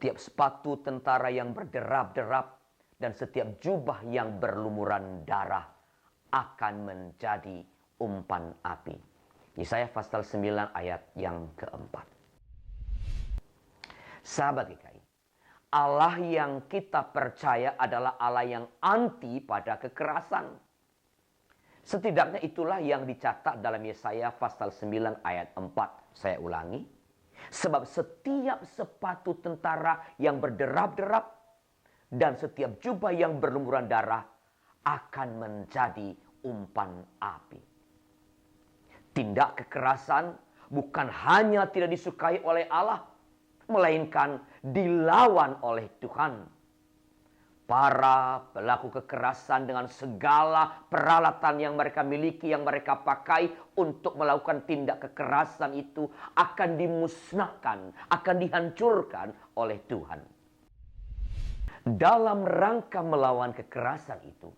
setiap sepatu tentara yang berderap-derap, dan setiap jubah yang berlumuran darah akan menjadi umpan api. Yesaya pasal 9 ayat yang keempat. Sahabat GKI, Allah yang kita percaya adalah Allah yang anti pada kekerasan. Setidaknya itulah yang dicatat dalam Yesaya pasal 9 ayat 4. Saya ulangi. Sebab setiap sepatu tentara yang berderap-derap dan setiap jubah yang berlumuran darah akan menjadi umpan api. Tindak kekerasan bukan hanya tidak disukai oleh Allah, melainkan dilawan oleh Tuhan. Para pelaku kekerasan dengan segala peralatan yang mereka miliki, yang mereka pakai untuk melakukan tindak kekerasan itu akan dimusnahkan, akan dihancurkan oleh Tuhan. Dalam rangka melawan kekerasan itu,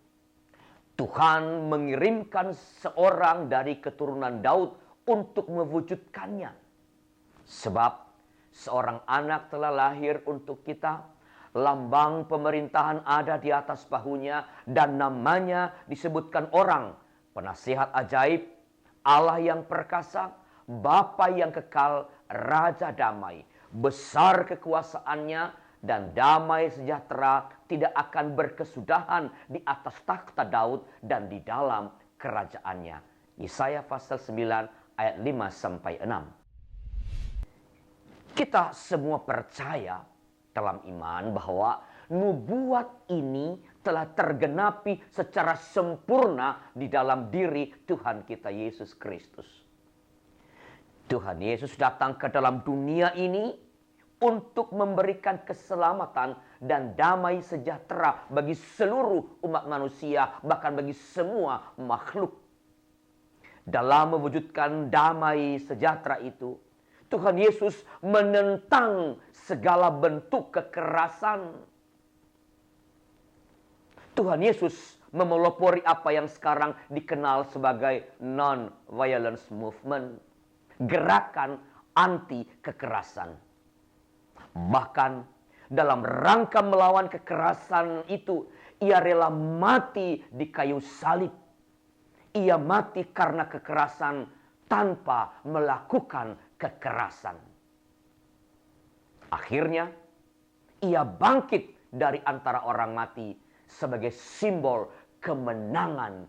Tuhan mengirimkan seorang dari keturunan Daud untuk mewujudkannya. Sebab seorang anak telah lahir untuk kita, lambang pemerintahan ada di atas bahunya, dan namanya disebutkan orang, penasihat ajaib, Allah yang perkasa, Bapa yang kekal, Raja damai. Besar kekuasaannya, dan damai sejahtera tidak akan berkesudahan di atas takhta Daud dan di dalam kerajaannya. Yesaya pasal 9 ayat 5-6. Kita semua percaya dalam iman bahwa nubuat ini telah tergenapi secara sempurna di dalam diri Tuhan kita Yesus Kristus. Tuhan Yesus datang ke dalam dunia ini untuk memberikan keselamatan dan damai sejahtera bagi seluruh umat manusia, bahkan bagi semua makhluk. Dalam mewujudkan damai sejahtera itu, Tuhan Yesus menentang segala bentuk kekerasan. Tuhan Yesus memelopori apa yang sekarang dikenal sebagai non-violence movement, gerakan anti kekerasan. Bahkan dalam rangka melawan kekerasan itu, ia rela mati di kayu salib. Ia mati karena kekerasan tanpa melakukan kekerasan. Akhirnya, ia bangkit dari antara orang mati sebagai simbol kemenangan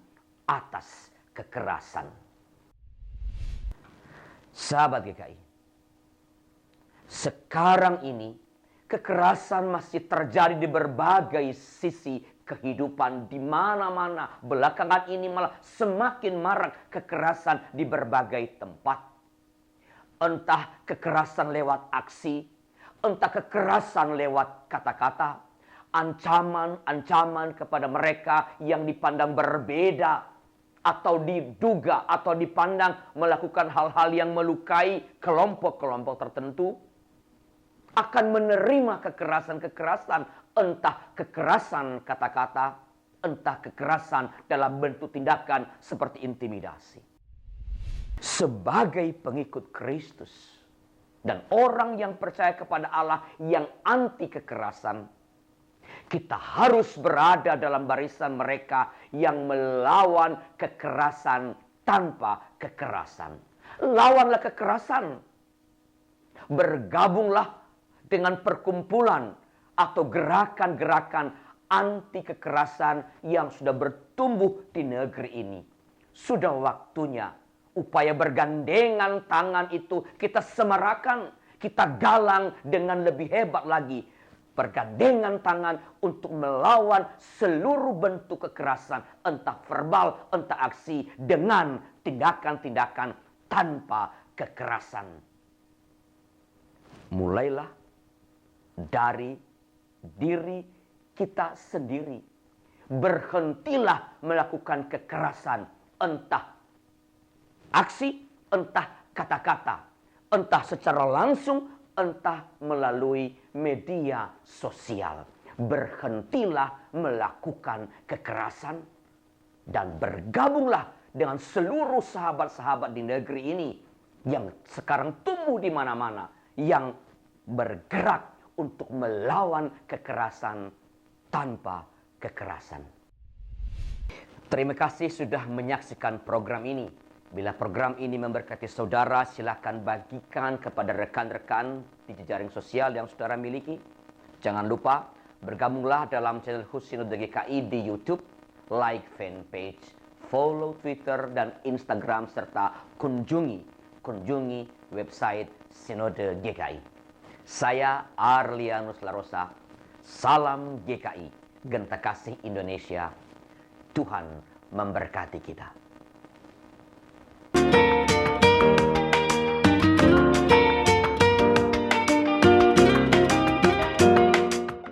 atas kekerasan. Sahabat GKI, sekarang ini kekerasan masih terjadi di berbagai sisi kehidupan di mana-mana. Belakangan ini malah semakin marak kekerasan di berbagai tempat. Entah kekerasan lewat aksi, entah kekerasan lewat kata-kata, ancaman-ancaman kepada mereka yang dipandang berbeda, atau diduga atau dipandang melakukan hal-hal yang melukai kelompok-kelompok tertentu, akan menerima kekerasan-kekerasan, entah kekerasan kata-kata, entah kekerasan dalam bentuk tindakan seperti intimidasi. Sebagai pengikut Kristus dan orang yang percaya kepada Allah yang anti kekerasan, kita harus berada dalam barisan mereka yang melawan kekerasan tanpa kekerasan. Lawanlah kekerasan. Bergabunglah dengan perkumpulan atau gerakan-gerakan anti kekerasan yang sudah bertumbuh di negeri ini. Sudah waktunya upaya bergandengan tangan itu kita semarakan, kita galang dengan lebih hebat lagi. Bergandengan tangan untuk melawan seluruh bentuk kekerasan, entah verbal, entah aksi, dengan tindakan-tindakan tanpa kekerasan. Mulailah dari diri kita sendiri. Berhentilah melakukan kekerasan, entah aksi, entah kata-kata, entah secara langsung, entah melalui media sosial. Berhentilah melakukan kekerasan dan bergabunglah dengan seluruh sahabat-sahabat di negeri ini yang sekarang tumbuh di mana-mana, yang bergerak untuk melawan kekerasan tanpa kekerasan. Terima kasih sudah menyaksikan program ini. Bila program ini memberkati saudara, silakan bagikan kepada rekan-rekan di jejaring sosial yang saudara miliki. Jangan lupa bergabunglah dalam channel khusus Sinode GKI di YouTube, like fanpage, follow Twitter dan Instagram, serta kunjungi website Sinode GKI. Saya Arlianus Larosa, salam GKI, Genta Kasih Indonesia. Tuhan memberkati kita.